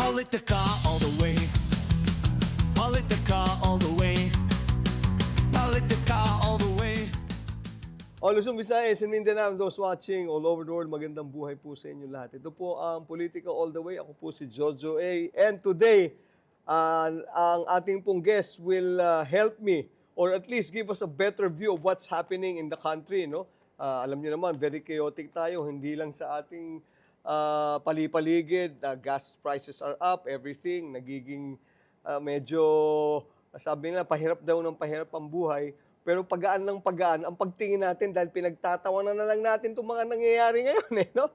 Politica all the way. Politica all the way. Politica all the way. All Luzon, Visayas, and Mindanao, and those watching all over the world, magandang buhay po sa inyo lahat. Ito po ang Politica All the Way. Ako po si Jojo A. And today, ang ating pong guest will help me or at least give us a better view of what's happening in the country. No? Alam niyo naman, very chaotic tayo. Hindi lang sa ating palipaligid. Gas prices are up, everything. Nagiging medyo, sabi nila, pahirap daw ng pahirap ang buhay. Pero pagaan ng pagaan, ang pagtingin natin dahil pinagtatawanan na lang natin itong mga nangyayari ngayon. No?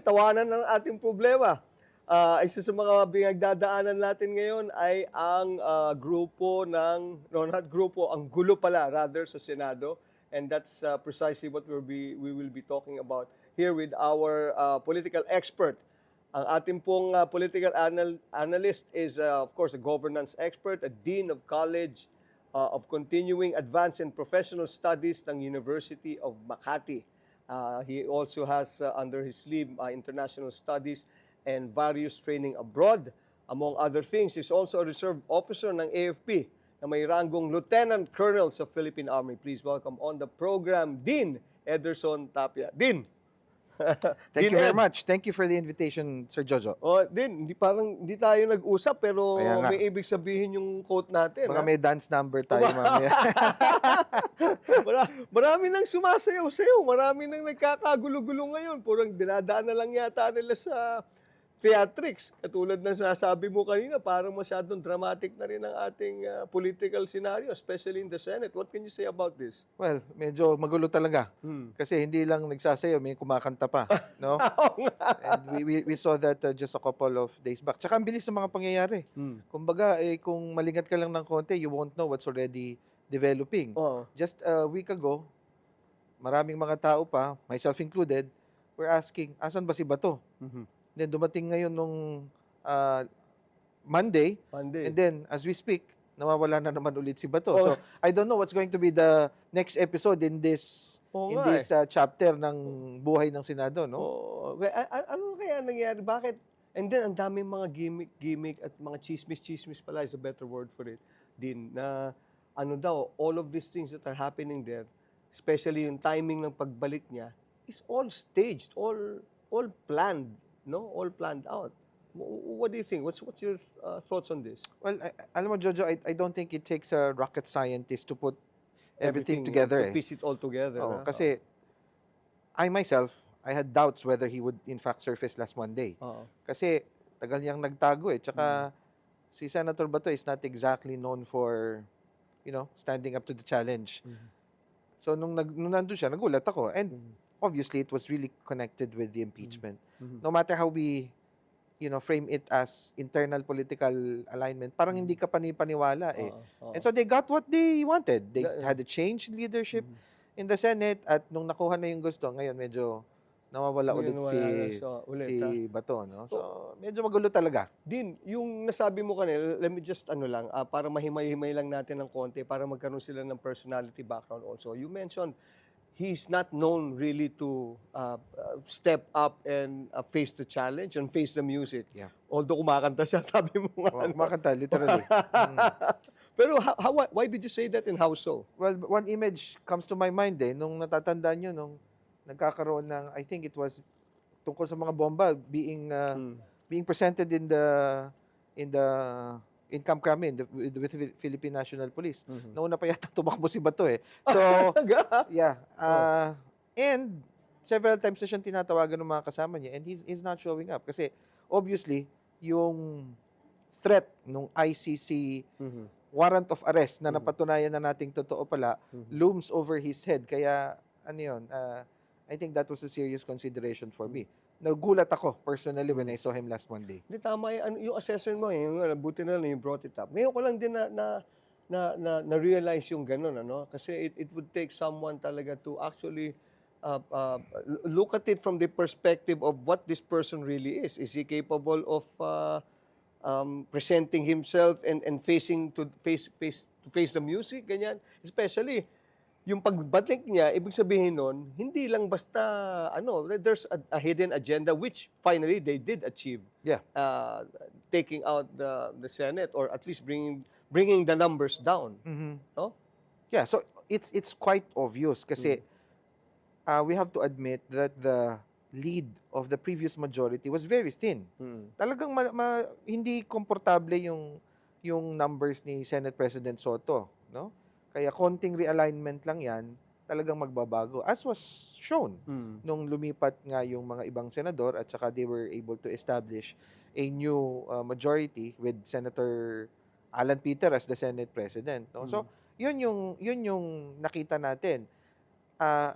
Tawanan ng ating problema. Isa sa mga pinagdadaanan natin ngayon ay ang grupo ng, ang gulo pala, rather, sa Senado. And that's precisely what we will be talking about here with our political expert. Ang ating pong political analyst is, of course, a governance expert, a dean of college of Continuing Advanced and Professional Studies ng University of Makati. He also has under his sleeve international studies and various training abroad. Among other things, he's also a reserve officer ng AFP na may ranggong Lieutenant Colonel sa Philippine Army. Please welcome on the program, Dean Ederson Tapia. Dean! Thank you very much. Thank you for the invitation, Sir Jojo. Din, hindi tayo nag-usap pero Kaya nga. may ibig sabihin yung quote natin. Baka may dance number tayo mamaya. Marami nang sumasayaw sa'yo. Marami nang nagkakagulo-gulo ngayon. Purang dinadaan na lang yata nila sa theatrics. Katulad ng sinasabi mo kanina, parang masyadong dramatic na rin ang ating political scenario, especially in the Senate. What can you say about this? Well, medyo magulo talaga. Kasi hindi lang nagsasayaw, may kumakanta pa. No? And we saw that just a couple of days back. Tsaka ang bilis ng mga pangyayari. Kumbaga, kung malingat ka lang ng konti, you won't know what's already developing. Just a week ago, maraming mga tao pa, myself included, were asking, asan ba si Bato? Then dumating ngayon nung Monday, and then as we speak, nawawala na naman ulit si Bato. So I don't know what's going to be the next episode in this chapter ng buhay ng Senado, no? Ano kaya nangyari? Bakit? And then ang daming mga gimmick at mga chismis pala is a better word for it din na ano daw, all of these things that are happening there, especially yung timing ng pagbalik niya, is all staged, all planned. No, all planned out. What do you think? What's your thoughts on this? Well, alam mo, Jojo, I don't think it takes a rocket scientist to put everything together. To piece it all together. Kasi I myself, I had doubts whether he would in fact surface last Monday. Kasi tagal niyang nagtago eh. Tsaka si Senator Bato is not exactly known for, standing up to the challenge. So nung nandun siya, nagulat ako. And obviously, it was really connected with the impeachment. No matter how we, frame it as internal political alignment, parang hindi ka panipaniwala eh. And so they got what they wanted. They had a change in leadership in the Senate at nung nakuha na yung gusto, ngayon medyo nawawala ulit si Bato. No? So medyo magulo talaga. Din, yung nasabi mo kanina, let me just para mahimay-himay lang natin ng konti para magkaroon sila ng personality background also. You mentioned he's not known really to step up and face the challenge and face the music. Yeah. Although kumakanta siya, sabi mo nga. Kumakanta, literally. Pero why did you say that and how so? Well, one image comes to my mind nung natatandaan nyo, nung nagkakaroon ng, I think it was tungkol sa mga bomba being presented in Camp Crame with the Philippine National Police. Nauna pa yata tumakbo si Bato eh. So, yeah. And several times na siyang tinatawagan ng mga kasama niya and he's not showing up. Kasi obviously, yung threat ng ICC warrant of arrest na napatunayan na nating totoo pala looms over his head. Kaya, I think that was a serious consideration for me. Nagulat ako personally when I saw him last Monday. Hindi, tama yung assessment mo, buti na lang you brought it up. Ngayon ko lang din na-realize yung ganun, Kasi it would take someone talaga to actually look at it from the perspective of what this person really is. Is he capable of presenting himself and face the music, ganyan? Especially, yung pagbalik niya, ibig sabihin nun, hindi lang basta, there's a hidden agenda which finally they did achieve. Yeah. Taking out the Senate or at least bringing the numbers down. No? Yeah, so it's quite obvious kasi we have to admit that the lead of the previous majority was very thin. Talagang hindi komportable yung numbers ni Senate President Soto, no? Kaya konting realignment lang 'yan, talagang magbabago as was shown nung lumipat nga yung mga ibang senador at saka they were able to establish a new majority with Senator Alan Peter as the Senate President, no? So yun yung nakita natin.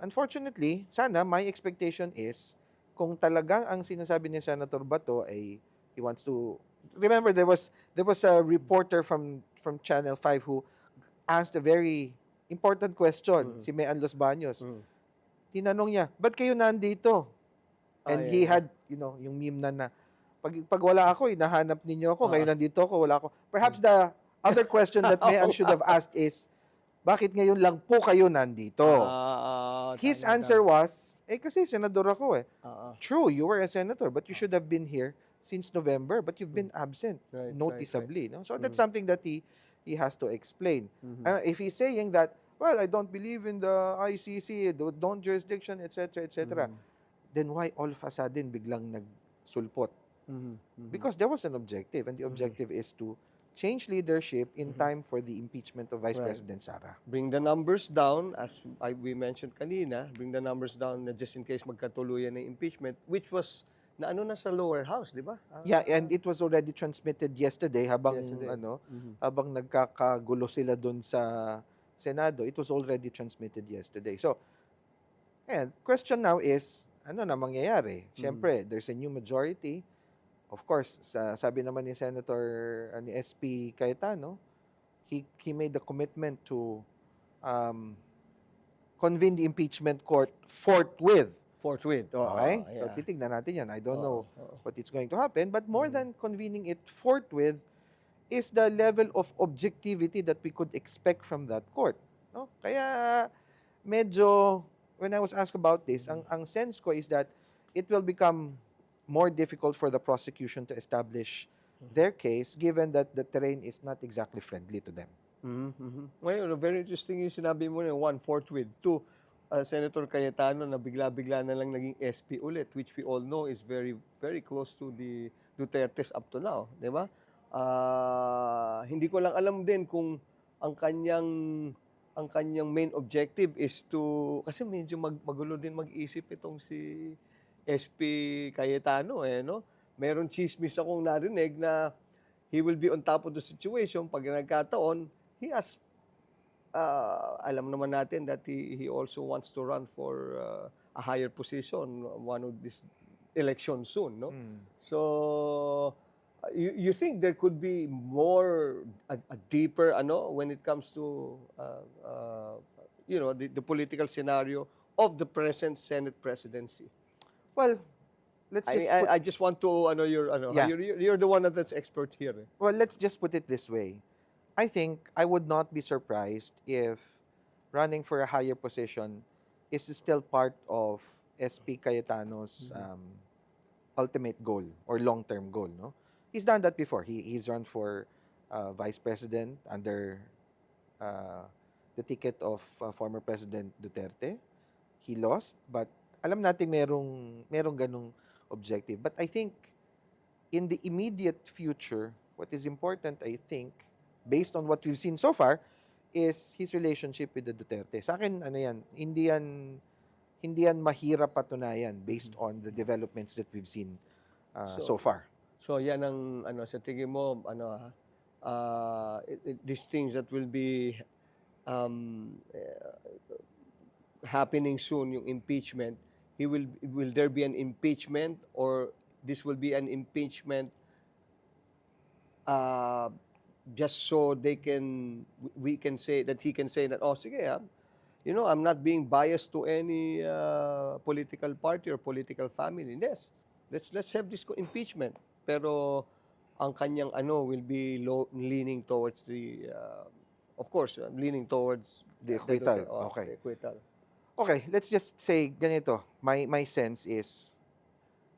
Unfortunately, sana my expectation is kung talagang ang sinasabi ni Senator Bato ay he wants to remember there was a reporter from Channel 5 who asked a very important question, si Mean Los Baños. Tinanong niya, "Ba't kayo nandito?" And he had, yung meme na pag wala ako, hinahanap ninyo ako, ngayon nandito ako, wala ako. Perhaps the other question that Mean should have asked is, bakit ngayon lang po kayo nandito? His answer was, kasi senador ako eh. True, you were a senator, but you should have been here since November, but you've been absent noticeably. No? So that's something that he has to explain. If he's saying that, well, I don't believe in the ICC, don't jurisdiction, etc., etc., then why all of a sudden biglang nagsulpot? Because there was an objective, and the objective is to change leadership in time for the impeachment of Vice President Sara. Bring the numbers down, as we mentioned kanina, bring the numbers down na just in case magkatuluyan ng impeachment, which was na sa lower house, di ba? Yeah, and it was already transmitted yesterday habang habang nagkakagulo sila doon sa Senado. It was already transmitted yesterday. So, and question now is, ano na mangyayari? Siyempre, there's a new majority. Of course, sabi naman ni Senator ni SP Cayetano, he made the commitment to convene the impeachment court forthwith. Okay? So titignan natin yan. I don't know what it's going to happen, but more than convening it forthwith is the level of objectivity that we could expect from that court. No? Kaya medyo, when I was asked about this, ang sense ko is that it will become more difficult for the prosecution to establish their case given that the terrain is not exactly friendly to them. Well, very interesting yung sinabi mo na one forthwith. Two, Senator Cayetano na bigla-bigla na lang naging SP ulit, which we all know is very, very close to the Dutertes up to now, di ba? Hindi ko lang alam din kung ang kanyang main objective is to, kasi medyo magulo din mag-isip itong si SP Cayetano no? Meron chismis akong narinig na he will be on top of the situation pag nagkataon. He has alam naman natin that he also wants to run for a higher position one of this election soon, no? So you think there could be more a deeper when it comes to the political scenario of the present Senate presidency? Well, I just want to you're the one that's expert here. Well, let's just put it this way. I think I would not be surprised if running for a higher position is still part of SP Cayetano's ultimate goal or long-term goal. No, he's done that before. He's run for vice president under the ticket of former President Duterte. He lost, but alam natin merong ganung objective. But I think in the immediate future, what is important, I think, based on what we've seen so far, is his relationship with the Duterte. Sa akin, hindi yan mahirap patunayan based on the developments that we've seen so far. So yan ang sa tingin mo these things that will be happening soon, yung impeachment, will there be an impeachment or this will be an impeachment just so we can say that he can say that, sige, I'm not being biased to any political party or political family. Yes, let's have this impeachment. Pero ang kanyang will be leaning towards the of course, leaning towards The acquittal. The acquittal. Okay, let's just say ganito. My sense is,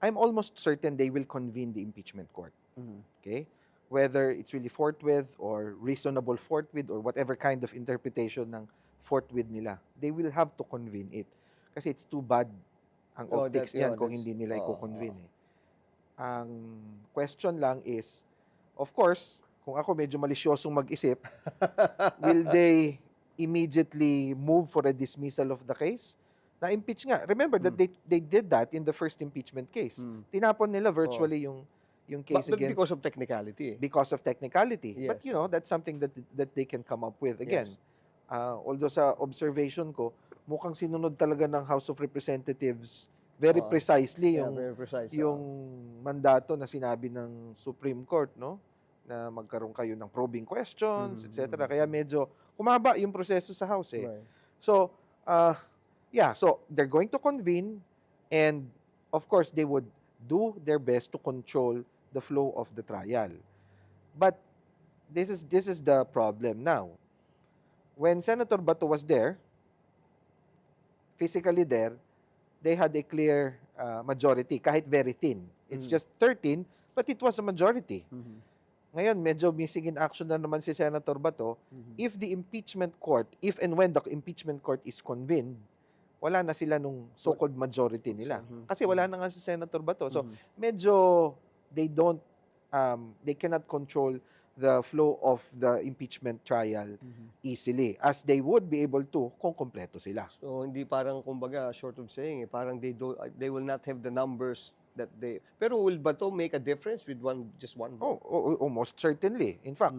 I'm almost certain they will convene the impeachment court. Okay? Whether it's really forthwith or reasonable forthwith or whatever kind of interpretation ng forthwith nila, they will have to convene it. Kasi it's too bad ang optics niyan kung hindi nila i-convene eh. Ang question lang is, of course, kung ako medyo malisyosong mag-isip, will they immediately move for a dismissal of the case? Na-impeach nga. Remember that they did that in the first impeachment case. Tinapon nila virtually yung case But against because of technicality. because of technicality. Yes. But that's something that they can come up with. Again, although sa observation ko, mukhang sinunod talaga ng House of Representatives very precisely very precise. yung mandato na sinabi ng Supreme Court, no? Na magkaroon kayo ng probing questions, etc. Kaya medyo kumaba yung proseso sa House eh. Right. So, so they're going to convene and of course they would do their best to control the flow of the trial. But this is the problem now. When Senator Bato was there, physically there, they had a clear majority, kahit very thin. It's just 13, but it was a majority. Ngayon, medyo missing in action na naman si Senator Bato. If the impeachment court, if and when the impeachment court is convened, wala na sila nung so-called majority nila. Kasi wala na nga si Senator Bato. So, medyo they cannot control the flow of the impeachment trial easily as they would be able to kung kompleto sila. So hindi parang kumbaga short of saying parang they will not have the numbers that they. Pero will Bato make a difference with just one vote? Almost certainly. In fact,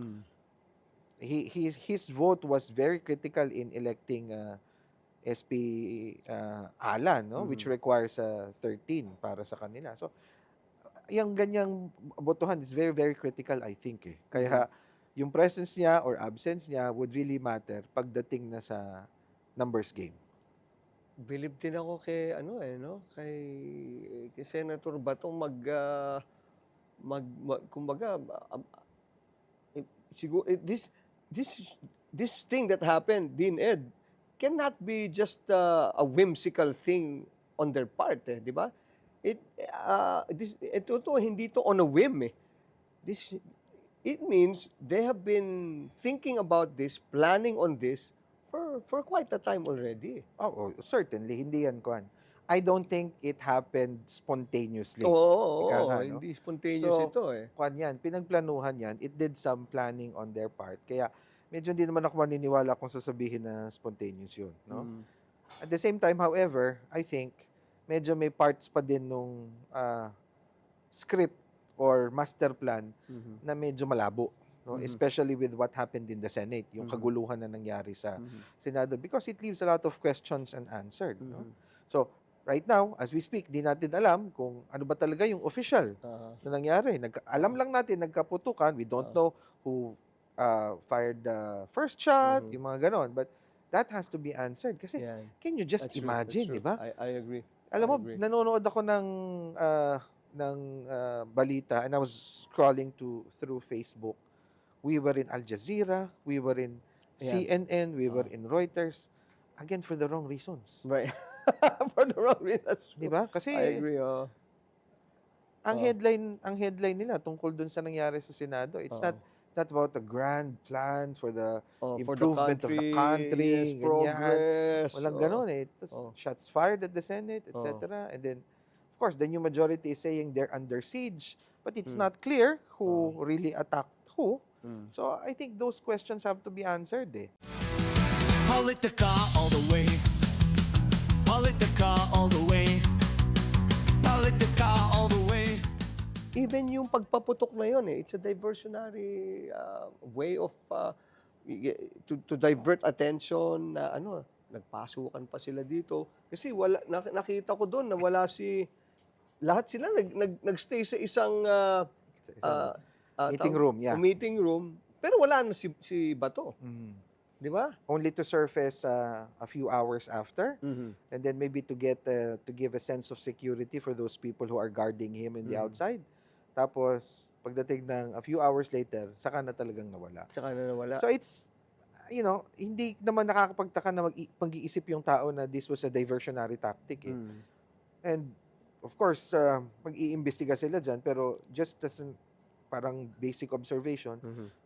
his vote was very critical in electing SP Alan, no, which requires 13 para sa kanila. So yung ganyang botohan is very, very critical, I think. Kaya yung presence niya or absence niya would really matter pagdating na sa numbers game. Believe din ako kay kay Senator Bato kumbaga siguro this thing that happened, Dean Ed, cannot be just a whimsical thing on their part, di ba? Hindi to on a whim eh. It means they have been thinking about this, planning on this for quite a time already. Certainly hindi yan kuan. I don't think it happened spontaneously. Hindi spontaneous ito eh. Kuan yan, pinagplanuhan yan. It did some planning on their part. Kaya medyo hindi naman ako maniniwala kung sasabihin na spontaneous yun, no? At the same time, however, I think medyo may parts pa din nung script or master plan na medyo malabo, no? Especially with what happened in the Senate, yung kaguluhan na nangyari sa Senado, because it leaves a lot of questions unanswered, no? So, right now, as we speak, di natin alam kung ano ba talaga yung official na nangyari. Alam lang natin, nagkaputukan. We don't know who fired the first shot, yung mga ganon. But that has to be answered. Kasi, can you just imagine, di ba? I agree. Alam mo, nanonood ako ng balita and I was scrolling through Facebook. We were in Al Jazeera, we were in CNN, we were in Reuters. Again, for the wrong reasons. Right. For the wrong reasons. Di ba? Kasi I agree. ang headline nila tungkol dun sa nangyari sa Senado, it's not about a grand plan for the improvement of the country. Yes, progress. Walang ganon eh. Shots fired at the Senate, etc. And then, of course, the new majority is saying they're under siege. But it's not clear who really attacked who. So, I think those questions have to be answered eh. Politica all the way. Politica all the way. Politica all the way. Even yung pagpaputok na yun it's a diversionary way of to divert attention na nagpasukan pa sila dito kasi nakita ko doon na lahat sila nagstay sa isang meeting room pero wala na si Bato. Di ba? Only to surface a few hours after, and then maybe to give a sense of security for those people who are guarding him in the outside. Tapos, pagdating ng a few hours later, saka na talagang nawala. Saka na nawala. So you know, hindi naman nakakapagtaka na mag-iisip yung tao na this was a diversionary tactic eh. And of course, mag-iimbestiga sila dyan, pero just as parang basic observation,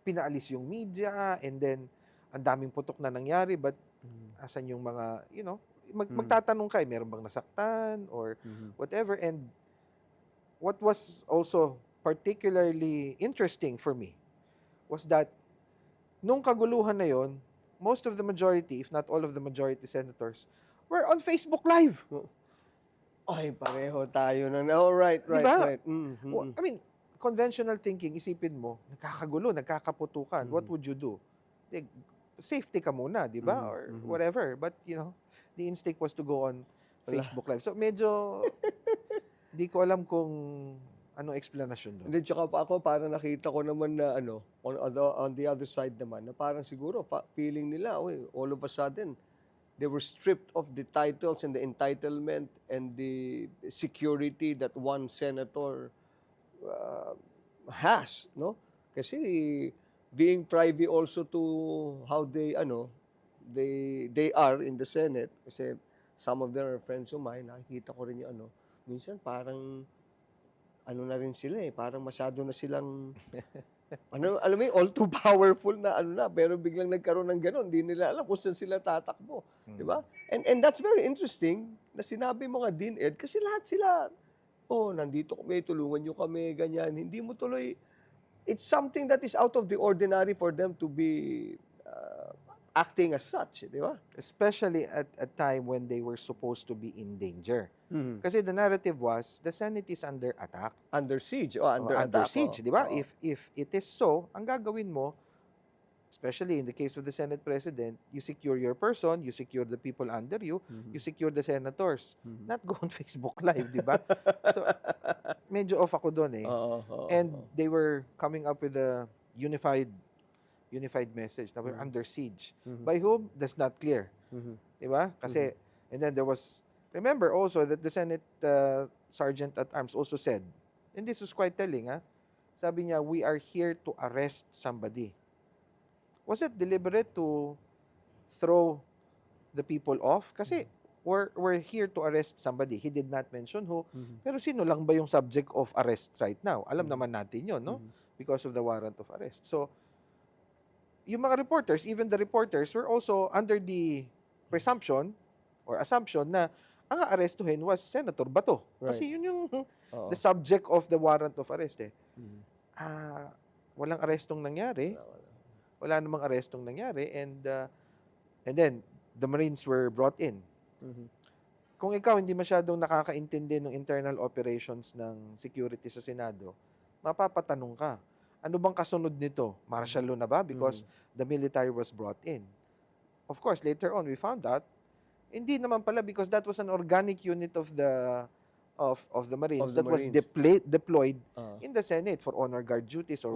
pinaalis yung media, and then ang daming putok na nangyari, but asan yung mga, you know, magtatanong ka, meron bang nasaktan or whatever. And what was also particularly interesting for me was that nung kaguluhan na yon, most of the majority, if not all of the majority senators, were on Facebook Live. Ay, pareho tayo na. Oh, right. Diba? I mean, conventional thinking, isipin mo, nagkakagulo, nagkakaputukan, what would you do? Safety ka muna, di ba? Or whatever. But, you know, the instinct was to go on Facebook Live. So, medyo, di ko alam kung anong explanation doon. Hindi, tsaka pa ako, parang nakita ko naman na, on the other side naman, na parang siguro, feeling nila, all of a sudden, they were stripped of the titles and the entitlement and the security that one senator has, no? Kasi being privy also to how they are in the Senate, kasi some of them are friends of mine, nakikita ko rin yung minsan parang na rin sila parang masyado na silang alam mo all too powerful na pero biglang nagkaroon ng gano'n, hindi nila alam kung saan sila tatakbo, di ba? And that's very interesting na sinabi mo nga DinEd, kasi lahat sila nandito kami, tulungan niyo kami, ganyan. Hindi mo tuloy, it's something that is out of the ordinary for them to be acting as such, di ba? Especially at a time when they were supposed to be in danger. Kasi the narrative was, the Senate is under attack. Under siege. Under siege, di ba? If it is so, ang gagawin mo, especially in the case of the Senate President, you secure your person, you secure the people under you, you secure the senators. Not go on Facebook Live, di ba? So, medyo off ako doon eh. And they were coming up with a unified message na we're under siege. By whom? That's not clear. Diba? Kasi, and then there was, remember also that the Senate Sergeant at Arms also said, and this was quite telling, sabi niya, we are here to arrest somebody. Was it deliberate to throw the people off? Kasi, we're here to arrest somebody. He did not mention who. Pero sino lang ba yung subject of arrest right now? Alam naman natin yun, no? Because of the warrant of arrest. So, yung mga reporters, even the reporters, were also under the presumption or assumption na ang aarestuhin was Senator Bato. Right. Kasi yun yung the subject of the warrant of arrest eh. Walang arestong nangyari. Wala namang arestong nangyari, and then the Marines were brought in. Kung ikaw hindi masyadong nakakaintindi ng internal operations ng security sa Senado, mapapatanong ka, ano bang kasunod nito? Martial law na ba? Because the military was brought in. Of course, later on, we found out, hindi naman pala, because that was an organic unit of the Marines that was deployed in the Senate for honor guard duties or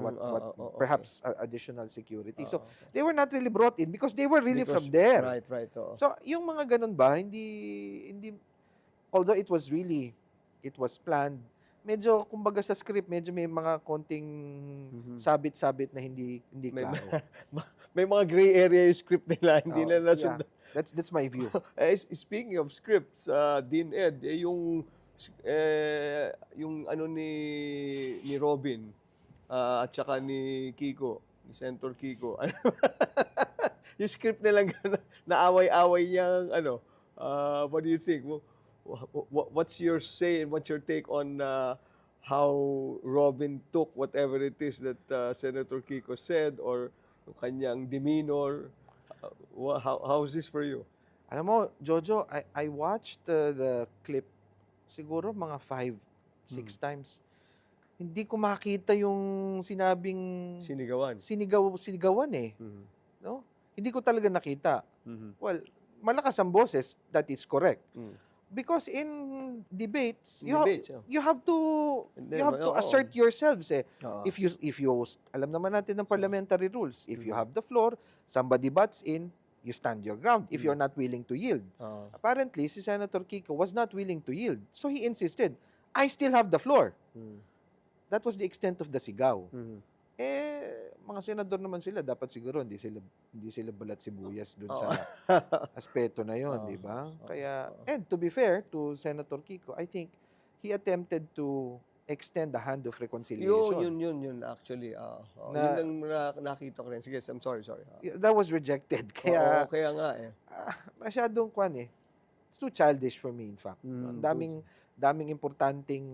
perhaps additional security. So, they were not really brought in because they were really from there. Right. So, yung mga ganun ba, hindi, although it was planned, medyo, kumbaga sa script, medyo may mga konting sabit-sabit na hindi klaro. May mga gray area yung script nila, hindi nila nasundan. That's my view. Speaking of scripts, DinEd, yung ni Robin at saka ni Kiko, ni Senator Kiko. Yung script nilang na away-away niyang what do you think? What's your say and what's your take on how Robin took whatever it is that Senator Kiko said or yung kanyang demeanor? How is this for you? Alam mo, Jojo, I watched the clip siguro mga 5-6 times. Hindi ko makita yung sinabing sinigawan eh. No? Hindi ko talaga nakita. Well, malakas ang boses, that is correct. Because in debates, you have to assert yourselves eh. If you alam naman natin ng parliamentary rules, if you have the floor, somebody butts in, you stand your ground if you're not willing to yield. Apparently, si Senator Kiko was not willing to yield. So he insisted, I still have the floor. That was the extent of the sigaw. mga senador naman sila, dapat siguro hindi sila balat sibuyas dun Oo. sa aspeto na yon, di ba? Kaya, Oo. and to be fair to Senator Kiko, I think he attempted to extend the hand of reconciliation Yun actually, yun na ang nakita ko rin. Sige, I'm sorry. that was rejected. Oo, Kaya, kaya nga eh. masyadong kwan eh. It's too childish for me, in fact. No? Ang Good. daming importanteng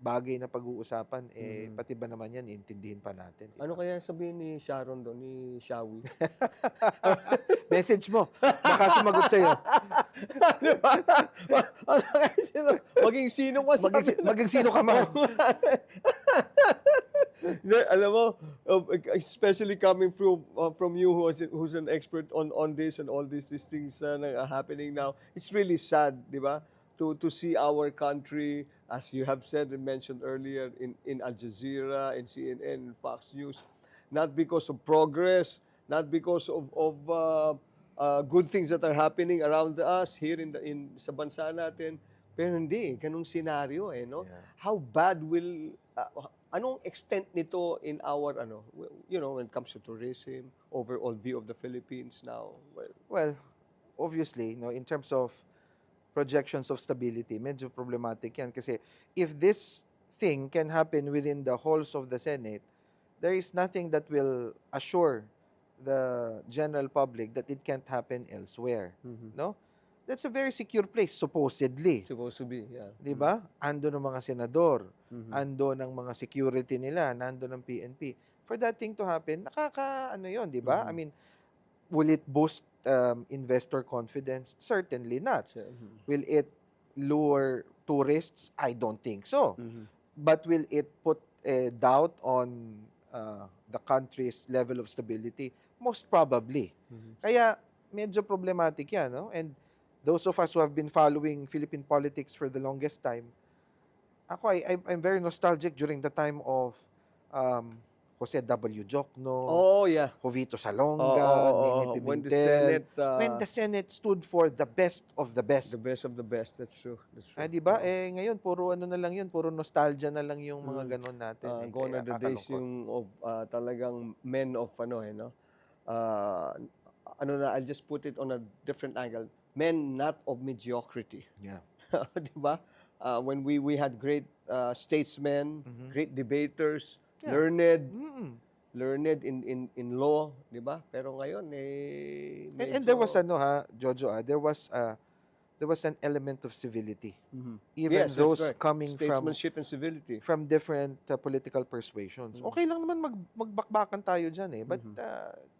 bagay na pag-uusapan, Mhm. pati ba naman yan, intindihin pa natin. Di Ano ba? kaya sabihin ni Sharon doon, ni Shawi? Message mo. Baka sumagot sa'yo. Di ba? Ano kaya maging sino ka sa Maging sino ka man. Hindi, alam mo, especially coming from you who's an expert on this and all these things na are happening now, it's really sad, di ba? To see our country, as you have said and mentioned earlier, in Al Jazeera, in CNN, in Fox News, not because of progress, not because of good things that are happening around us here in sa bansa natin, pero hindi, ganung senaryo no? Yeah. How bad will anong extent nito in our when it comes to tourism, overall view of the Philippines now? Well, obviously, no, in terms of projections of stability, medyo problematic yan. Kasi if this thing can happen within the halls of the Senate, there is nothing that will assure the general public that it can't happen elsewhere. No? That's a very secure place, supposedly. Supposed to be, yeah. Di ba? Ando ng mga senador, Mhm. ando ng mga security nila, nando ng PNP. For that thing to happen, yun, di ba? I mean, will it boost investor confidence? Certainly not. Will it lure tourists? I don't think so. But will it put a doubt on the country's level of stability? Most probably. Kaya medyo problematic yan, no? And those of us who have been following Philippine politics for the longest time, I'm very nostalgic during the time of Jose W. Jokno, Oh, yeah. Jovito Salonga, Nini When the Pimentel. Senate, When the Senate stood for the best of the best. the best of the best, that's true. Di ba? Ngayon, puro ano na lang yun, puro nostalgia na lang yung mga ganun natin. Gone are Kaya the days kakalungkot. yung of talagang men of no? I'll just put it on a different angle. Men not of mediocrity. Yeah. Di ba? When we had great statesmen, great debaters, Yeah. learned in law, di ba? Pero ngayon And there was Jojo, there was an element of civility. Even Yes, that's those correct. coming Statesmanship and civility. from different political persuasions. Okay lang naman magbakbakan tayo diyan but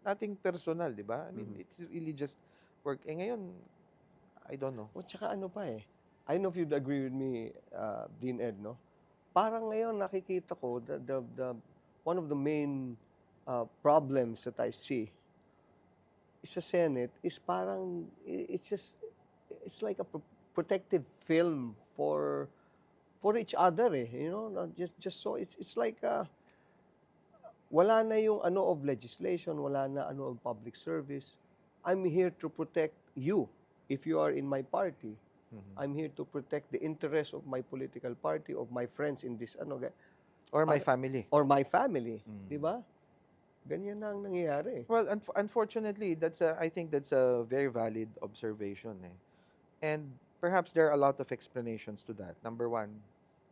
nothing personal, di ba? I mean, it's really just work. Ngayon, I don't know. O tsaka ano pa I don't know if you'd agree with me, Dean Ed, no? Parang ngayon nakikita ko the one of the main problems that I see sa Senate is parang it's like a protective film for each other just so it's like wala na yung of legislation, wala na of public service. I'm here to protect you if you are in my party. I'm here to protect the interests of my political party, of my friends in this Or my family. or my family, di ba? Ganyan na ang nangyayari. Well, unfortunately, I think that's a very valid observation. And perhaps there are a lot of explanations to that. Number one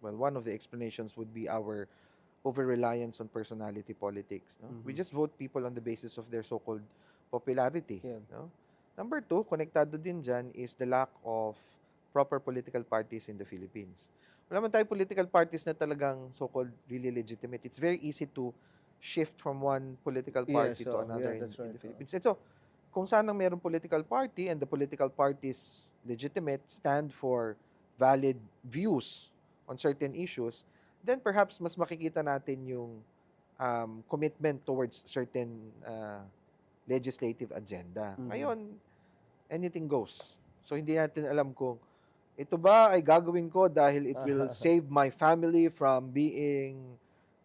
of the explanations would be our over-reliance on personality politics. No? We just vote people on the basis of their so-called popularity. Yeah. No? Number two, konektado din dyan is the lack of proper political parties in the Philippines. Wala man tayong political parties na talagang so-called really legitimate. It's very easy to shift from one political party to another in the Philippines. And so, kung saan mayroong political party and the political parties legitimate, stand for valid views on certain issues, then perhaps mas makikita natin yung commitment towards certain legislative agenda. Ngayon, anything goes. So, hindi natin alam kung ito ba ay gagawin ko dahil it will save my family from being,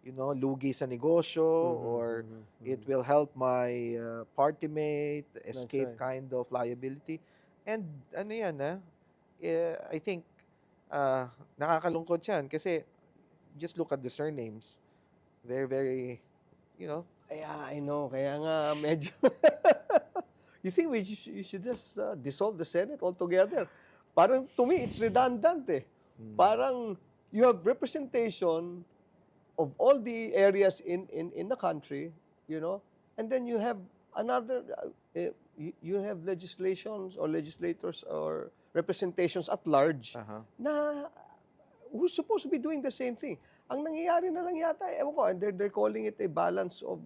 lugi sa negosyo, or it will help my party mate escape kind of liability. And I think nakakalungkot yan kasi just look at the surnames. Very, very, Yeah, I know. Kaya nga medyo you think you should just dissolve the Senate altogether? Parang to me it's redundant eh. Parang you have representation of all the areas in the country, you know, and then you have another you have legislations or legislators or representations at large Aha. na who's supposed to be doing the same thing. Ang nangyayari na lang yata, ewan ko, and they're calling it a balance of,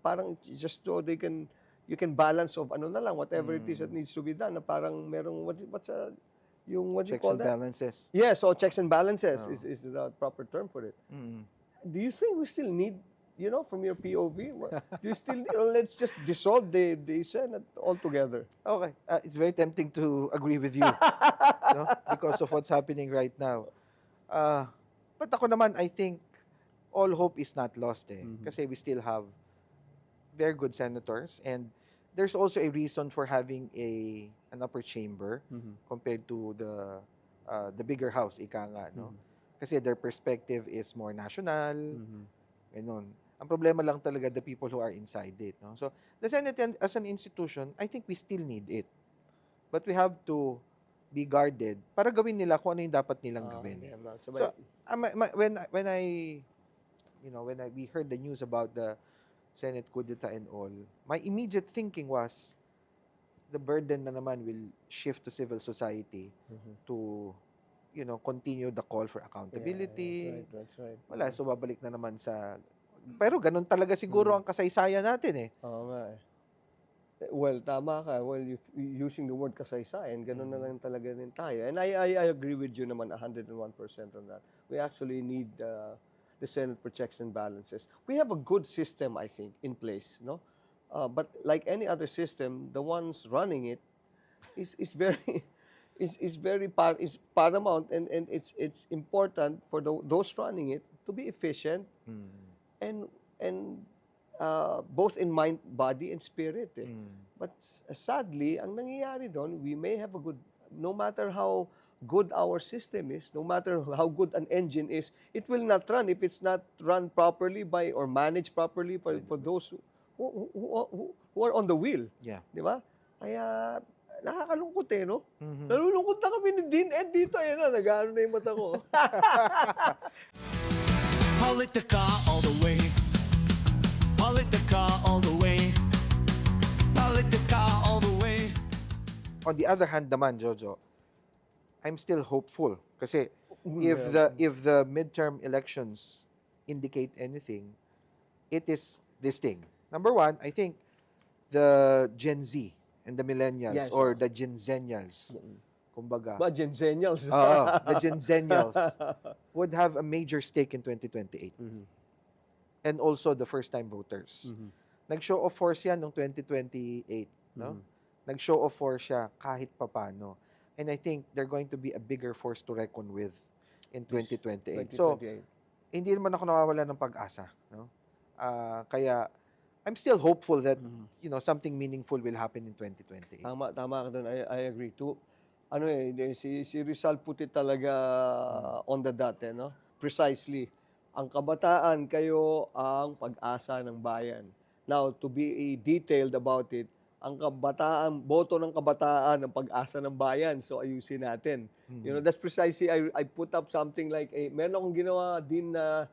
parang just so you can balance of ano na lang, whatever it is that needs to be done, na parang merong, what do you Checks call and that? balances. Yes, so checks and balances Oh. is the proper term for it. Mm. Do you think we still need, you know, from your POV, do you still need, or let's just dissolve the Senate altogether? Okay. It's very tempting to agree with you, no? Because of what's happening right now. But ako naman, I think all hope is not lost eh. Kasi we still have very good senators, and there's also a reason for having an upper chamber compared to the bigger house, ika nga, no? Kasi their perspective is more national, ganun. Ang problema lang talaga the people who are inside it, no? So the Senate as an institution, I think we still need it. But we have to be guarded para gawin nila kung ano yung dapat nilang gawin. Yeah, no, so, So, when we heard the news about the Senate coup d'etat and all, my immediate thinking was the burden na naman will shift to civil society to continue the call for accountability. That's right. Wala, so babalik na naman sa pero ganun talaga siguro ang kasaysayan natin eh. Oo nga eh. Well, tama ka. Well, using the word kasaysayan, ganun na lang talaga rin tayo. And I agree with you naman 101% on that. We actually need the Senate for checks and balances. We have a good system, I think, in place, no? But like any other system, the ones running it is very is paramount, and it's important for those running it to be efficient and both in mind, body, and spirit. Eh. But sadly, ang nangyayari doon, we may have a good, no matter how good our system is, no matter how good an engine is, it will not run if it's not run properly by or managed properly for those who are on the wheel. Yeah. Di ba? Kaya nakakalungkot eh, no? Nalulungkot na kami ni Dean Ed dito. Ayun na, nag-ano na yung mata ko. Politica all the way. Politica all the way. Politica all the way. On the other hand naman, Jojo, I'm still hopeful kasi if the midterm elections indicate anything, it is this thing. Number one, I think the Gen Z and the millennials or the Gen Zennials, kumbaga. Ba, Gen Zennials. The Gen Zennials would have a major stake in 2028. And also the first-time voters. Nag-show of force yan noong 2028. No? Nag-show of force siya kahit papano. And I think they're going to be a bigger force to reckon with in 2028. So, hindi naman ako nawawala ng pag-asa. No? Kaya, I'm still hopeful that something meaningful will happen in 2028. Tama ka doon. I agree too. Ano eh, si Rizal put it talaga on the dot, eh, no? Precisely. Ang kabataan, kayo ang pag-asa ng bayan. Now, to be detailed about it, ang kabataan, boto ng kabataan ang pag-asa ng bayan. So, ayusin natin. That's precisely, I put up something like, meron akong ginawa din na,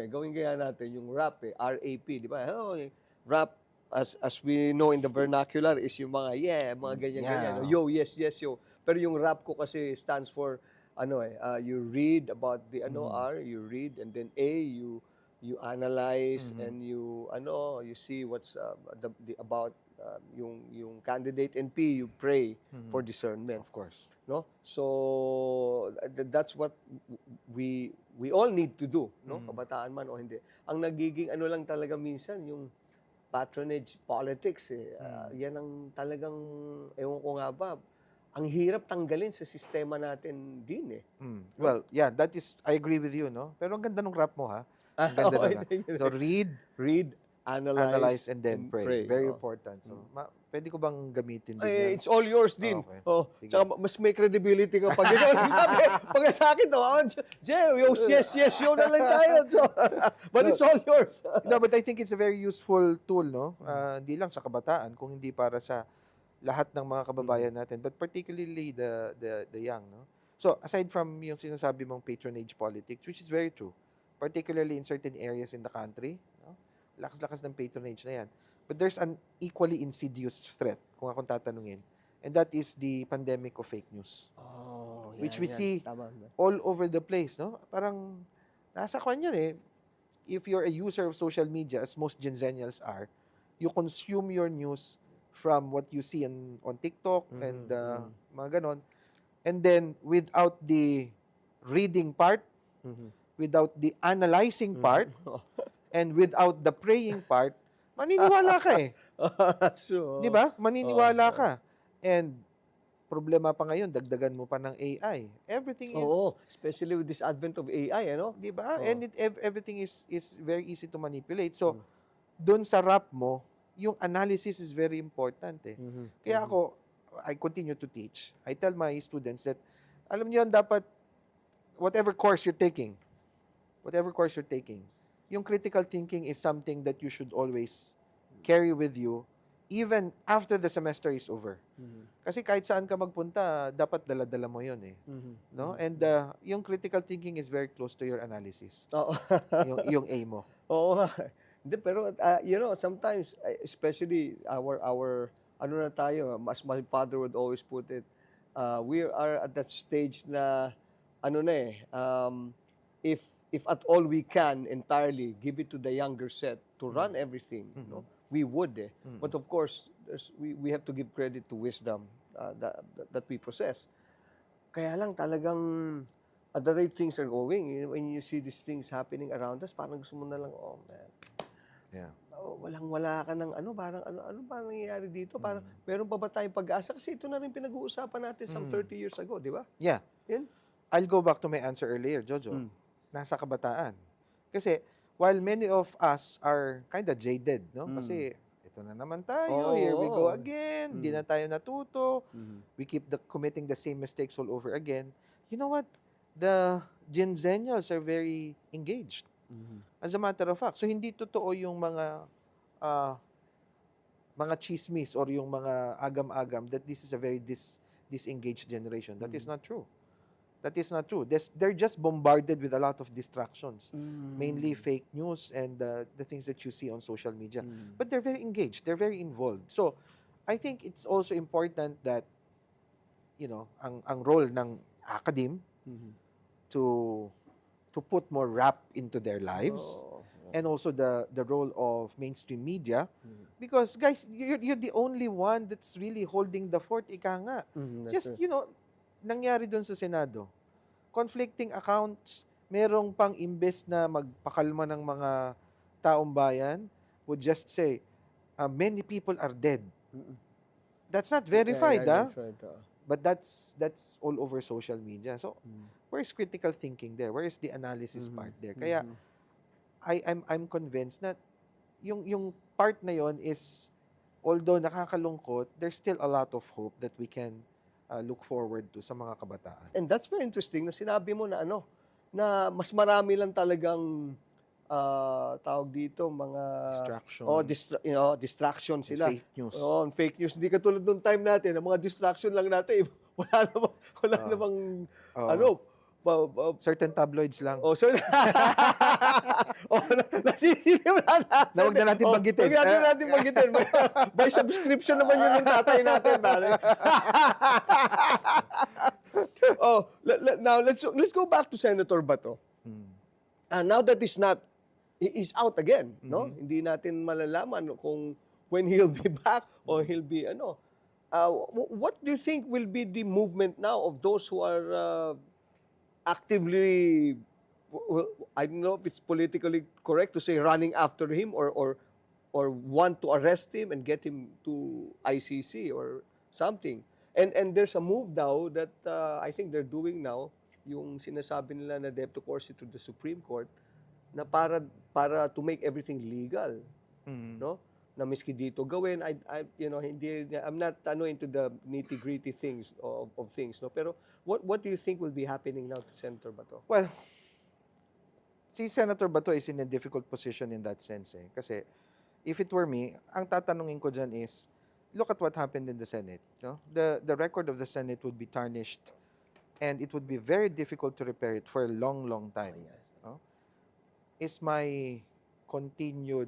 gawin kaya natin, yung rap, RAP, di ba? Rap, as we know in the vernacular, is yung mga, mga ganyan-ganyan. Yo, yes, yo. Pero yung rap ko kasi stands for, you read about the R, you read, and then A, you analyze, and you see what's about yung candidate, and P, you pray for discernment. Of course. No? So that's what we all need to do, no? Kabataan man o hindi. Ang nagiging lang talaga minsan yung patronage politics eh. Yan ang talagang ewan ko nga ba, ang hirap tanggalin sa sistema natin din eh. Well, yeah, I agree with you, no? Pero ang ganda ng rap mo, ha? Ang ganda na. So, read, analyze and then pray. Very Oh. important. So, pwede ko bang gamitin din yan? It's all yours din. Okay. Oh, Sige. tsaka mas may credibility ka pag ikaw nagsabi. Pag sa akin, yes, show na lang tayo. So, but it's all yours. No, but I think it's a very useful tool, no? Hindi lang sa kabataan, kung hindi para sa lahat ng mga kababayan natin, but particularly the young, no? So, aside from yung sinasabi mong patronage politics, which is very true, particularly in certain areas in the country, no? Lakas-lakas ng patronage na yan. But there's an equally insidious threat, kung akong tatanungin, and that is the pandemic of fake news. Oh, Which we see Tama. all over the place, no? Parang nasa kwan yan eh. If you're a user of social media, as most Gen-Zennials are, you consume your news from what you see on TikTok and mga ganon. And then, without the reading part, without the analyzing part, and without the praying part, maniniwala ka eh. Sure. Di ba? Maniniwala ka. And problema pa ngayon, dagdagan mo pa ng AI. Everything is... Oo, especially with this advent of AI, ano? Di ba? Oo. And everything is very easy to manipulate. So, doon sa rap mo, yung analysis is very important eh. Kaya ako, I continue to teach. I tell my students that, alam niyo yan, dapat, whatever course you're taking, yung critical thinking is something that you should always carry with you even after the semester is over. Kasi kahit saan ka magpunta, dapat dala-dala mo yun eh. No? And yung critical thinking is very close to your analysis. Oo. yung A mo. Oo nga. Hindi, pero, sometimes, especially our ano na tayo, as my father would always put it, we are at that stage na, if at all we can entirely give it to the younger set to run everything, no, we would. But of course, we have to give credit to wisdom that we possess. Kaya lang talagang at the rate things are going, when you see these things happening around us, parang gusto mo na lang, oh man, Yeah. walang-wala ka ng parang ano ba nangyayari dito? Parang meron pa ba tayong pag-asa? Kasi ito na rin pinag-uusapan natin some 30 years ago, di ba? Yeah. Yan. I'll go back to my answer earlier, Jojo. Nasa kabataan. Kasi, while many of us are kind of jaded, no? Kasi, ito na naman tayo, here we go again, di na tayo natuto, we keep committing the same mistakes all over again. You know what? The Gen-Zennials are very engaged. As a matter of fact. So, hindi totoo yung mga chismis or yung mga agam-agam that this is a very disengaged generation. That is not true. That is not true. They're just bombarded with a lot of distractions, mainly fake news and the things that you see on social media. But they're very engaged. They're very involved. So, I think it's also important that, ang role ng academe to put more rap into their lives, and also the role of mainstream media, because guys, you're the only one that's really holding the fort, ika nga. Just, nangyari doon sa Senado, conflicting accounts, merong pang imbes na magpakalma ng mga taong bayan, would just say, many people are dead. That's not verified, That's right. But that's all over social media. So, where's critical thinking there? Where is the analysis part there? Kaya, I'm convinced that yung part na yon is, although nakakalungkot, there's still a lot of hope that we can look forward to sa mga kabataan. And that's very interesting na sinabi mo na na mas marami lang talagang tawag dito mga Distraction. distraction sila. Fake news. Fake news. Hindi katulad nung time natin, ang mga distraction lang natin, wala namang Certain tabloids lang. sorry. Nasisilim na natin. Na wag na natin banggitin. Wag natin banggitin. By subscription naman yun ng tatay natin. Now let's go back to Senator Bato. Now that he's out again, no? Hindi natin malalaman kung when he'll be back or he'll be what do you think will be the movement now of those who are actively, I don't know if it's politically correct to say running after him or want to arrest him and get him to ICC or something. And there's a move now that I think they're doing now, yung sinasabi nila na they have to course it to the Supreme Court na para to make everything legal. Mhm. no? Na miski dito gawin, hindi, I'm not into the nitty-gritty things of things, no? Pero what do you think will be happening now to Senator Bato? Well, si Senator Bato is in a difficult position in that sense eh. Kasi if it were me, ang tatanungin ko dyan is, look at what happened in the Senate. No? The record of the Senate would be tarnished and it would be very difficult to repair it for a long, long time. No? Is my continued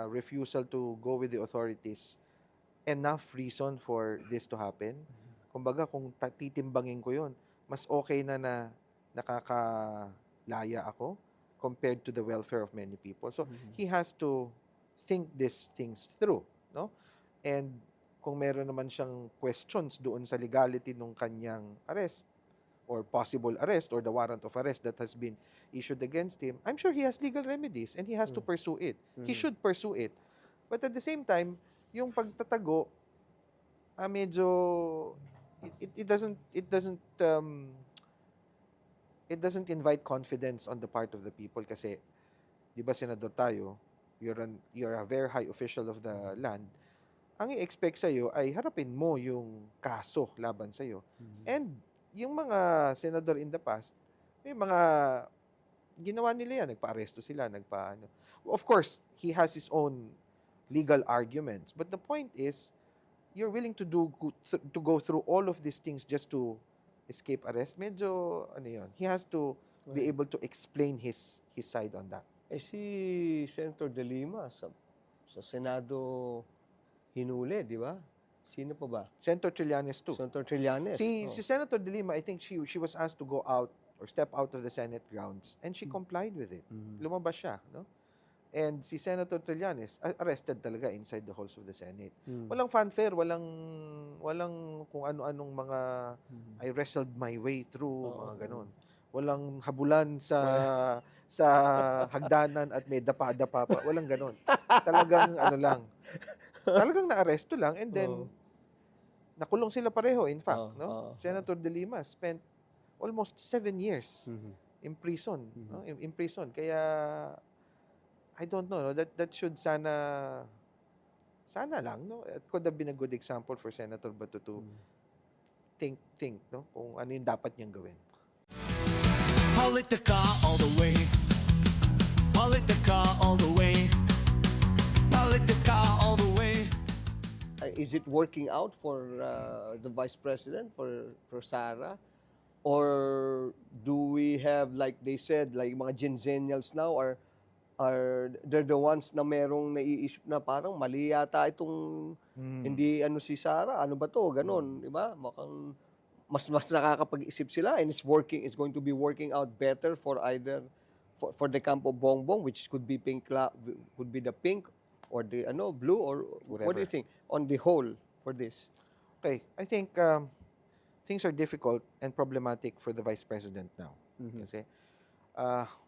refusal to go with the authorities enough reason for this to happen? Kumbaga, kung titimbangin ko yun, mas okay na nakakalaya ako compared to the welfare of many people. So, he has to think these things through, no? And kung meron naman siyang questions doon sa legality ng kanyang arrest or possible arrest or the warrant of arrest that has been issued against him, I'm sure he has legal remedies and he has to pursue it. He should pursue it. But at the same time, yung pagtatago, medyo it doesn't invite confidence on the part of the people kasi 'di ba senador tayo, you're a very high official of the land. Ang i-expect sa iyo ay harapin mo yung kaso laban sa iyo. And yung mga senador in the past, may mga ginawa nila yan, nagpa-aresto sila, Of course, he has his own legal arguments, but the point is you're willing to go through all of these things just to escape arrest. Medyo yun. He has to be able to explain his side on that. Si Senator De Lima sa Senado hinuli, di ba? Sino pa ba? Senator Trillanes too. Senator Trillanes. Si Senator De Lima, I think she was asked to go out or step out of the Senate grounds and she complied with it. Lumabas siya, no? And si Senator Trillanes arrested talaga inside the halls of the Senate. Walang fanfare, walang kung ano-anong mga I wrestled my way through, mga ganon. Walang habulan sa hagdanan at may dapa-dapa pa. Walang ganon. Talagang lang. Talagang naaresto lang and then nakulong sila pareho in fact, no? Senator De Lima spent almost 7 years in prison, no? In prison. Kaya I don't know, no? That should sana lang, no? It could have been a good example for Senator Bato to think, no? Kung ano yung dapat niyang gawin. Politica all the way. Politica all the way. Politica all the way. Is it working out for the Vice President, for Sara? Or do we have, like they said, like mga Gen-Zennials now are they're the ones na merong naiisip na parang mali yata itong hindi si Sara, ano ba to, ganon, di ba? Makang mas nakakapag-isip sila and it's going to be working out better for either for the camp of Bongbong, which could be the pink or the blue, or whatever. What do you think on the whole for this? Okay, I think things are difficult and problematic for the Vice President now. Kasi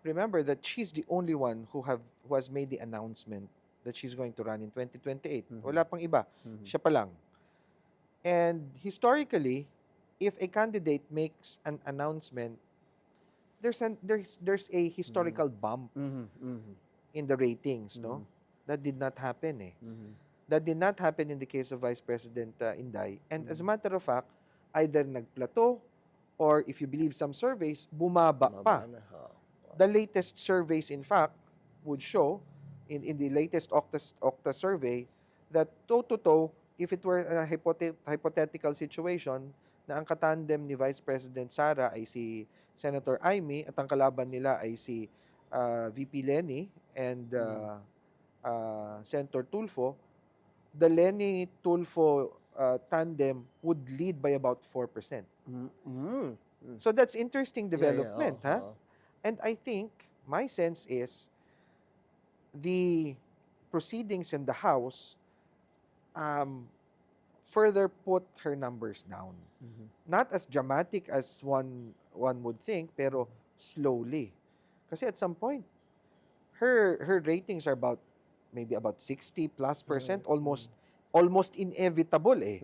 remember that she's the only one who has made the announcement that she's going to run in 2028. Wala pang iba. Siya pa lang. And historically, if a candidate makes an announcement, there's a historical bump in the ratings, no? That did not happen eh. That did not happen in the case of Vice President Inday. And as a matter of fact, either nagplateau or if you believe some surveys, bumaba pa. The latest surveys, in fact, would show in the latest Octa survey that toe-to-toe, if it were a hypothetical situation, na ang katandem ni Vice President Sara ay si Senator Amy at ang kalaban nila ay si VP Leni and Senator Tulfo, the Leni-Tulfo tandem would lead by about 4%. So that's interesting development, And I think my sense is the proceedings in the House further put her numbers down. Not as dramatic as one would think, pero slowly. Kasi at some point, her ratings are maybe about 60+%, almost inevitable eh.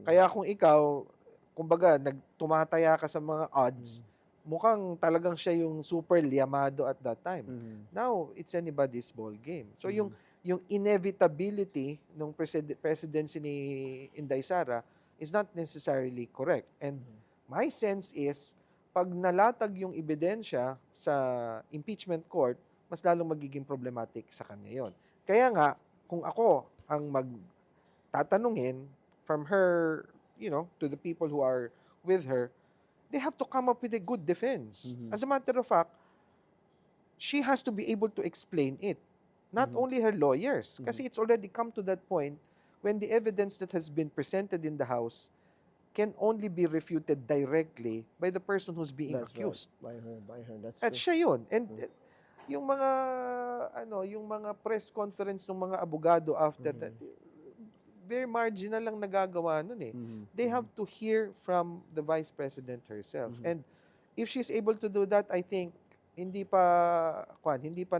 Kaya kung ikaw, kumbaga, tumataya ka sa mga odds, mukhang talagang siya yung super liyamado at that time. Now, it's anybody's ball game. So yung yung inevitability ng presidency ni Inday Sara is not necessarily correct. And my sense is, pag nalatag yung ebidensya sa impeachment court, mas lalong magiging problematic sa kanya yon. Kaya nga, kung ako ang magtatanungin from her, to the people who are with her, they have to come up with a good defense. As a matter of fact, she has to be able to explain it. Not only her lawyers, kasi it's already come to that point when the evidence that has been presented in the House can only be refuted directly by the person who's being accused. Right. By her. That's At siya yun. And yung mga press conference ng mga abogado after that, very marginal lang nagagawa nun eh. They have to hear from the Vice President herself. And if she's able to do that, I think hindi pa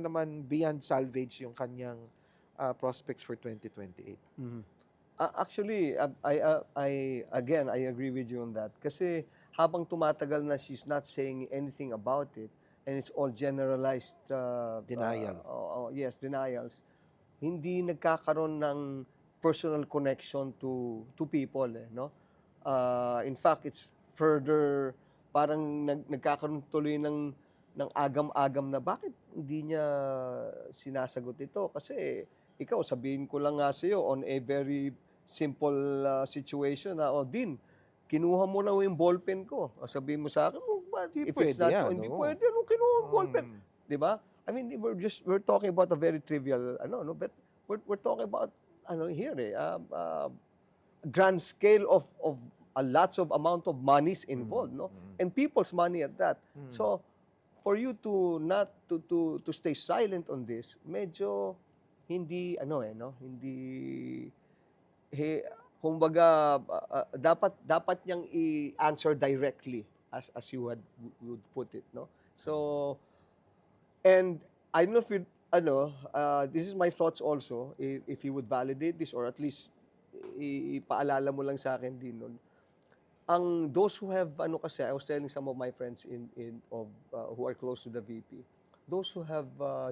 naman beyond salvage yung kanyang prospects for 2028. Actually, I agree with you on that. Kasi habang tumatagal na, she's not saying anything about it, and it's all generalized Denial. Yes, denials. Hindi nagkakaroon ng personal connection to people, no? In fact, it's further parang nagkakaroon tuloy ng agam-agam na bakit hindi niya sinasagot ito? Kasi ikaw, sabihin ko lang nga sa iyo on a very simple situation na, Din, kinuha mo na yung ballpen ko. Sabihin mo sa akin, Hindi if it's pwede not yan, so, hindi oo. pwede, kinuha mo ballpen. Di ba? I mean, we're talking about a very trivial, but we're talking about, here grand scale of a lots of amount of monies involved, no? And people's money at that. So, for you to not to stay silent on this, medyo hindi kumbaga dapat niyang i-answer directly as you would put it, no? So, and I don't know if this is my thoughts also, if you would validate this or at least ipaalala mo lang sa akin din nun. Those who have kasi I was telling some of my friends who are close to the VP, those who have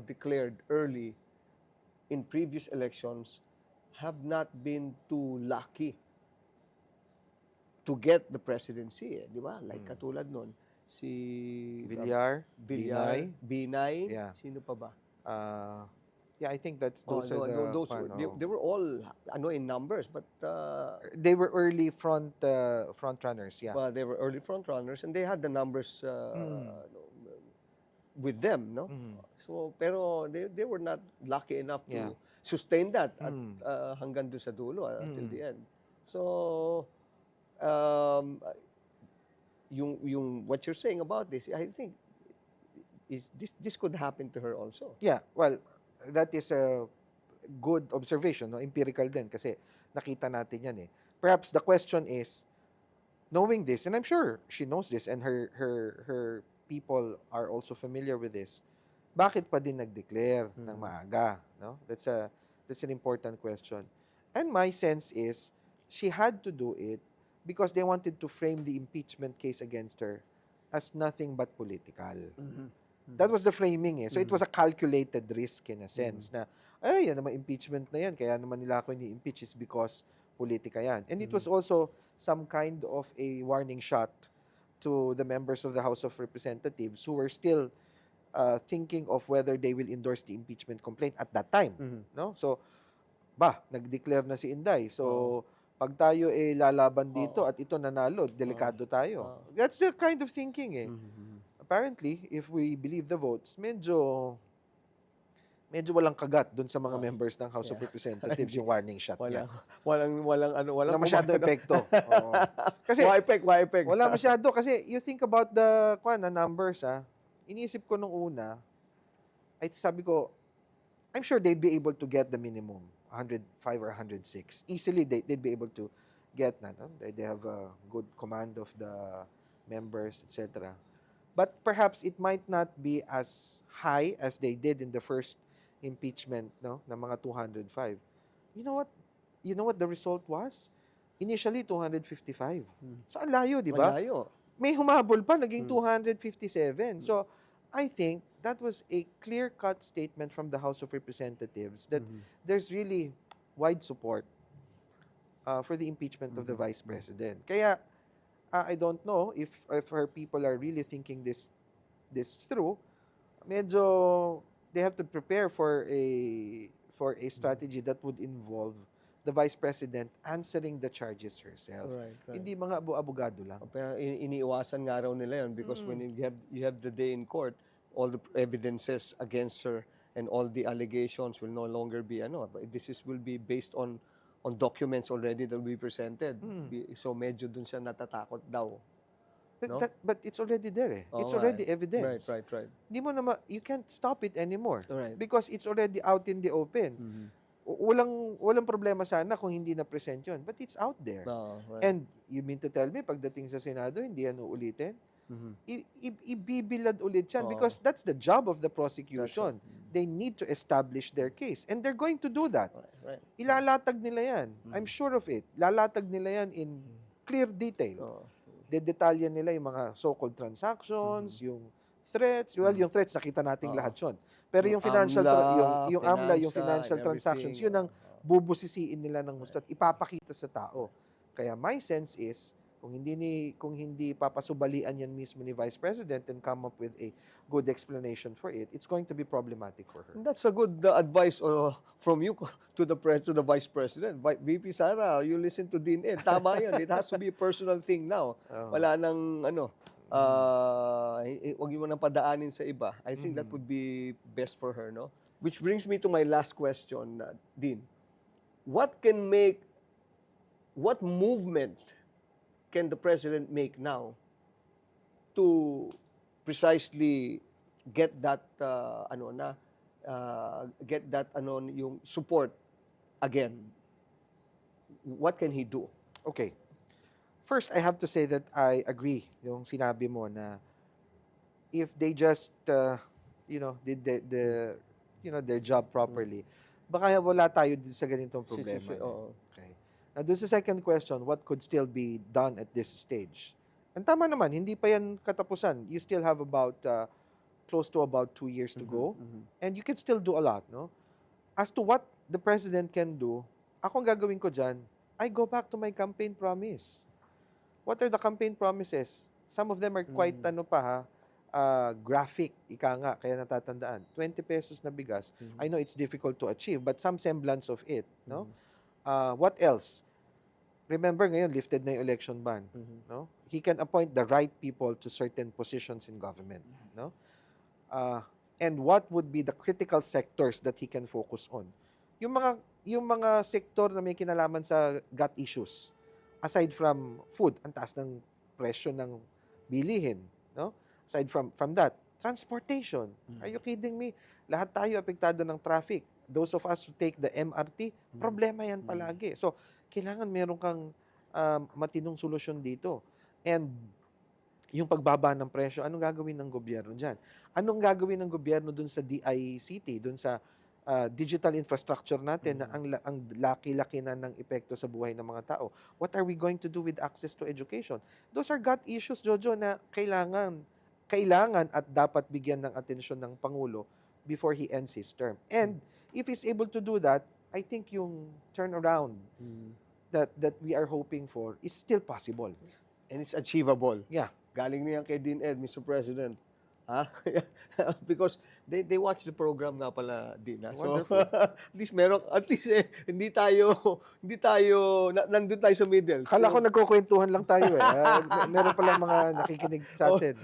declared early in previous elections have not been too lucky to get the presidency, di ba? Like katulad nun si Villar, Binay, Yeah. sino pa ba? Yeah, I think those are the those they were all in numbers, but they were early front runners, yeah. well, they were early front runners and they had the numbers with them, no? So pero they were not lucky enough to sustain that at hanggang doon sa dulo until the end. So yung what you're saying about this, I think this could happen to her also. Yeah, well, that is a good observation, no? Empirical din kasi nakita natin yan eh. Perhaps the question is, knowing this, and I'm sure she knows this and her people are also familiar with this, bakit pa din nag-declare ng maaga, no? That's an important question. And my sense is she had to do it because they wanted to frame the impeachment case against her as nothing but political. That was the framing eh. So it was a calculated risk in a sense na, yan naman impeachment na yan, kaya naman nila ako ni-impeach is because politika yan. And it was also some kind of a warning shot to the members of the House of Representatives who were still thinking of whether they will endorse the impeachment complaint at that time. No? So, nag-declare na si Inday. So, pag tayo lalaban dito at ito nanalo, delikado tayo. That's the kind of thinking eh. Apparently, if we believe the votes, medyo walang kagat dun sa mga members ng House of Representatives yung warning shot niya. Walang Wala masyadong epekto. Oo. Kasi why effect? wala masyado kasi you think about the numbers Iniisip ko nung una, ay sabi ko, I'm sure they'd be able to get the minimum, 105 or 106. Easily they'd be able to get that. They have a good command of the members, etc. But perhaps it might not be as high as they did in the first impeachment, no, na mga 205. You know what the result was? Initially 255. So ang layo, di ba? Malayo. May humabol pa, naging 257. So I think that was a clear-cut statement from the House of Representatives that Mhm. there's really wide support for the impeachment of the Vice President. Kaya, I don't know if her people are really thinking this through. Medyo they have to prepare for a strategy that would involve the Vice President answering the charges herself. Right, right. Hindi mga abogado lang. Pero iniiwasan nga raw nila yun because when you have the day in court, all the evidences against her and all the allegations will no longer be will be based on documents already that will be presented. So medyo dun siya natatakot daw. But, No? but it's already there eh. Oo It's nga already eh. evidence. Right. Di mo you can't stop it anymore. Right. Because it's already out in the open. Mhm. Walang problema sana kung hindi na-present yun. But it's out there. Oo, right. And you mean to tell me, pagdating sa Senado, hindi yan uulitin? Mhm. Ibibilad ulit yan Oo. because that's the job of the prosecution. That's right. They need to establish their case. And they're going to do that. Right. Ilalatag nila yan. I'm sure of it. Lalatag nila yan in clear detail. Oo. Dedetalyan nila yung mga so-called transactions, yung threats. Well, yung threats, nakita nating Oo. lahat yun. Pero yung financial, yung AMLA, yung financial transactions, yun ang bubusisiin nila ng gusto at ipapakita sa tao. Kaya my sense is, kung hindi papasubalian yan mismo ni Vice President and come up with a good explanation for it, it's going to be problematic for her. That's a good advice from you to the Vice President. VP Sara, you listen to Dean Ed. Tama yun. It has to be a personal thing now. Wala nang wag mo nang padaanin sa iba. I think that would be best for her, no? Which brings me to my last question, Dean. What movement can the President make now to precisely get that yung support again? What can he do? Okay. First, I have to say that I agree yung sinabi mo na if they just did their job properly, baka wala tayo din sa ganitong problema. Oo. Okay. Now, dun sa second question, what could still be done at this stage? And tama naman, hindi pa yan katapusan. You still have about close to about 2 years to go. And you can still do a lot, no? As to what the President can do, ako ang gagawin ko dyan, I go back to my campaign promise. What are the campaign promises? Some of them are quite graphic, ika nga, kaya natatandaan. 20 pesos na bigas. I know it's difficult to achieve, but some semblance of it, no? What else? Remember ngayon, lifted na yung election ban, no? He can appoint the right people to certain positions in government, no? And what would be the critical sectors that he can focus on? Yung mga sektor na may kinalaman sa gut issues, aside from food, ang taas ng presyo ng bilihin, no? Aside from that, transportation. Are you kidding me? Lahat tayo apektado ng traffic. Those of us who take the MRT, problema yan palagi. So, kailangan meron kang matinong solusyon dito. And yung pagbaba ng presyo, anong gagawin ng gobyerno dyan? Anong gagawin ng gobyerno dun sa DICT, dun sa digital infrastructure natin na ang laki-laki na ng epekto sa buhay ng mga tao? What are we going to do with access to education? Those are gut issues, Jojo, na kailangan at dapat bigyan ng atensyon ng Pangulo before he ends his term. And if he's able to do that, I think yung turnaround that we are hoping for is still possible. And it's achievable. Yeah. Galing niyan kay Dean Ed, Mr. President. Ha? Because they watch the program nga pala, Dean. So, at least hindi tayo nandun tayo sa middle. Kala ko nagkukwentuhan lang tayo eh. Meron palang mga nakikinig sa atin.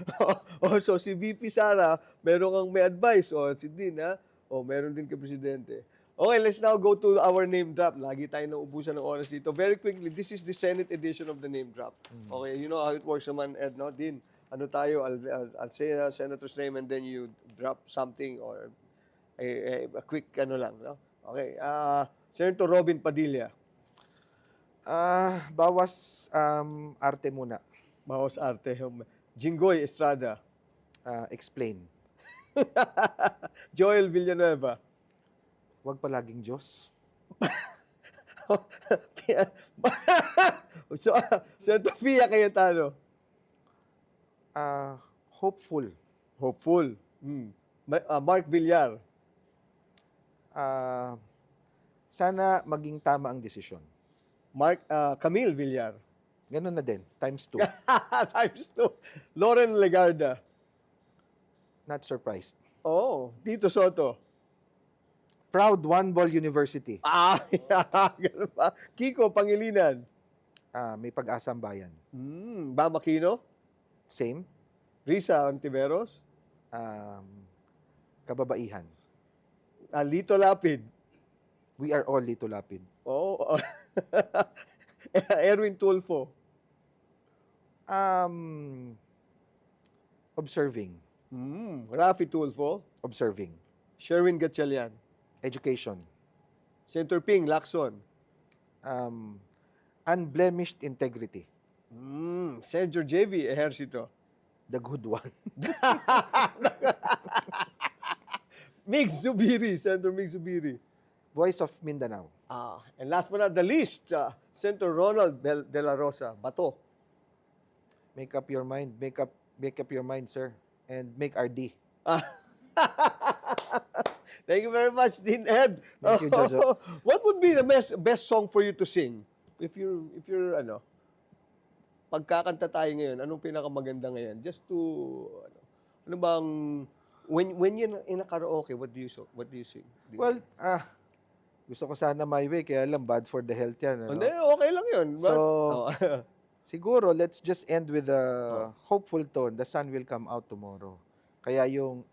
So si VP Sara, meron kang may advice. Si Dean, ha? Meron din kay Presidente. Okay, let's now go to our name drop. Lagi tayo naubusan ng oras dito. Very quickly, this is the Senate edition of the name drop. Okay, you know how it works naman, Ed, no? Dean, ano tayo, I'll say a senator's name and then you drop something or a quick lang, no? Okay, Senator Robin Padilla. Bawas arte muna. Bawas arte. Jinggoy Estrada. Explain. Joel Villanueva. Wag palaging Diyos. Senator Pia Cayetano. Hopeful. Hopeful. Mark Villar. Sana maging tama ang desisyon. Camille Villar. Ganun na din, times 2. Times 2. Lauren Legarda. Not surprised. Oh, Tito Soto. Proud One Ball University. Ganun ba? Kiko Pangilinan. May pag-asa ang bayan. Bam Aquino. Same. Risa Ontiveros. Kababaihan. Lito Lapid. We are all Lito Lapid. Oh. Erwin Tulfo. Observing. Rafi Tulfo. Observing. Sherwin Gatchalian. Education. Senator Ping Lacson. Unblemished integrity. Senator JV Ejercito. The good one. Mig Zubiri. Senator Mig Zubiri. Voice of Mindanao. And last but not the least, Senator Ronald De La Rosa. Bato. Make up your mind. Make up your mind, sir. And make RD. Thank you very much, Dean Ed. Thank you, Jojo. What would be the best song for you to sing? If you're pagkakanta tayo ngayon, anong pinakamaganda ngayon? Just to, ano bang, when you're in a karaoke, what do you sing? Well, gusto ko sana my way, kaya lang bad for the health yan. Hindi, okay lang yun. So, siguro, let's just end with a hopeful tone. The sun will come out tomorrow. Kaya yung,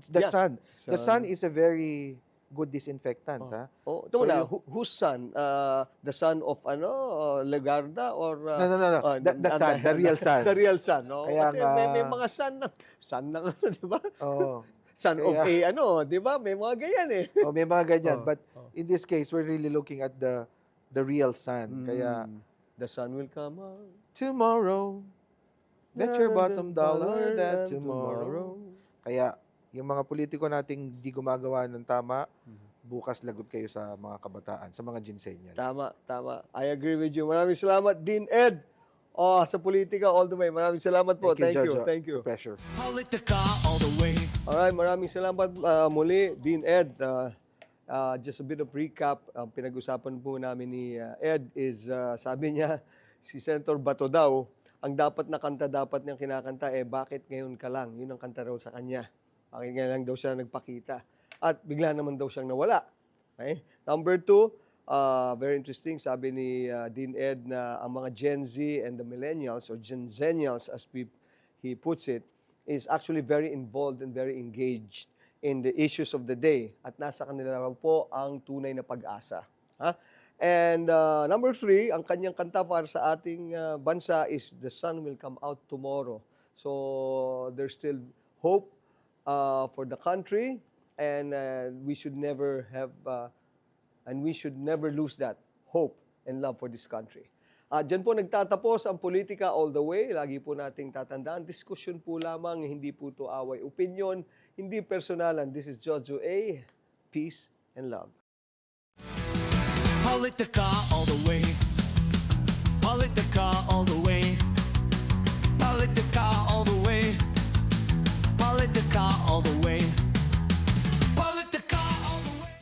sun. The sun is a very good disinfectant. Ha? Ito na, whose son? The son of Legarda or... No. The sun, the real sun. The real sun. No? Kaya kasi may mga son na di ba? Son Kaya, of di ba? May mga ganyan eh. May mga ganyan. But in this case, we're really looking at the real sun. Kaya, the sun will come out. Tomorrow. Bet your bottom dollar that tomorrow. Kaya, yung mga politiko nating di gumagawa ng tama, bukas lagot kayo sa mga kabataan, sa mga ginsennial. Tama. I agree with you. Maraming salamat, Dean Ed. Sa politika all the way. Maraming salamat po. Thank you. It's a pleasure. Politica all the way. Alright, maraming salamat muli, Dean Ed. Just a bit of recap. Pinag-usapan po namin ni Ed is, sabi niya, si Senator Bato daw, ang dapat na kanta dapat niyang kinakanta, bakit ngayon ka lang? Yun ang kanta raw sa kanya. Bakit ngayon lang daw siya nagpakita. At bigla naman daw siyang nawala. Okay? Number 2, very interesting, sabi ni Dean Ed na ang mga Gen Z and the millennials, or Gen Zennials as he puts it, is actually very involved and very engaged in the issues of the day. At nasa kanila raw po ang tunay na pag-asa. And number 3, ang kanyang kanta para sa ating bansa is The Sun Will Come Out Tomorrow. So there's still hope for the country, and we should never lose that hope and love for this country. Diyan po nagtatapos ang politika all the way. Lagi po nating tatandaan, diskusyon po lamang, hindi po ito away. Opinion, hindi personalan. This is Jojo A. Peace and love. Politica all the way.